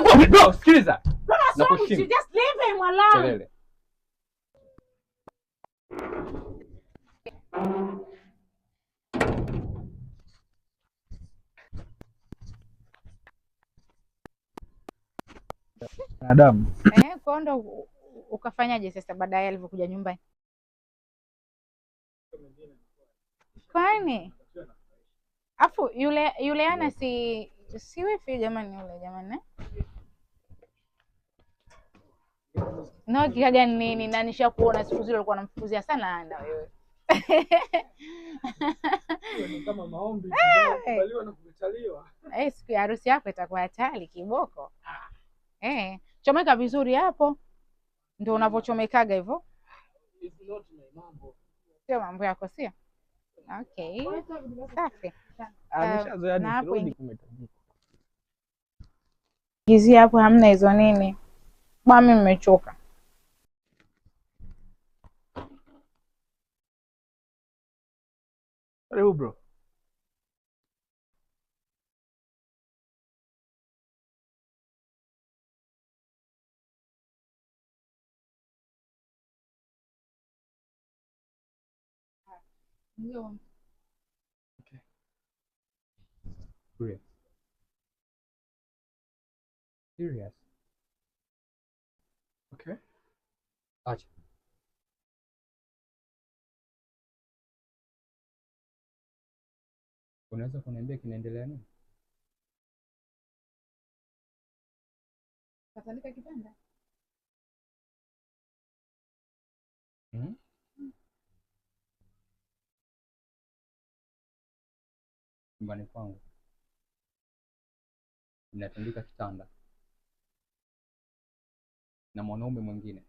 kwa bro, sikiliza. Nakuheshimu. Just leave him alone. Kelele. Adam. Kwa ndo ukafanyaje sasa baadaye alivyokuja nyumbani? Kwani? Afu yule ana si wifi jamani yule jamani. No kiaga nini na nishakuona siku zile ulikuwa unamfukuzia sana ana wewe. Ni kama maombi kubaliwa na kukataliwa. Siku ya harusi yako itakuwa hatari kiboko. Chomeka vizuri hapo. Ndio unavochomekaga hivyo. Sio mambo yako sio? Okay. Safi. Ameshazoea hadi kurudi kumetajika. Gizi hapo hamna hizo nini? Mimi nimechoka. Karibu bro. Ndio. Okay. Serious. Serious. Okay. Acha. Unaweza kuniambia kinaendelea nini? Katandika kitanda. Nyumbani kwangu ninatandika kitanda na mwanaume mwingine.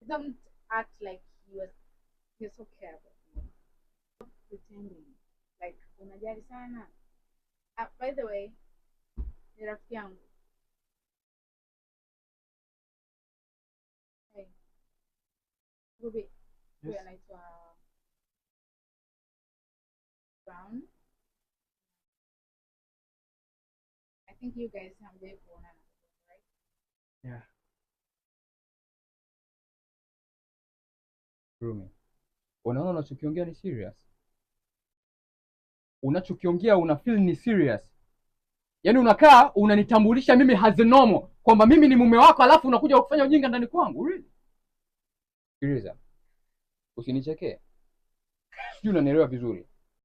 Don't act like you're so careful. Pretending like unajali sana. By the way, ni rafiki yangu. Hey. Ruby, huyu anaitwa Brown. I think you guys hamjai kuonana, right? Yeah. Rumi, unaona unachokiongea ni serious? Unachokiongea una feel ni serious? Yaani unakaa unanitambulisha mimi as normal kwamba mimi ni mume wako alafu unakuja kufanya ujinga ndani kwangu, really? Sikiliza. Usinichekee. Sijui unanielewa vizuri.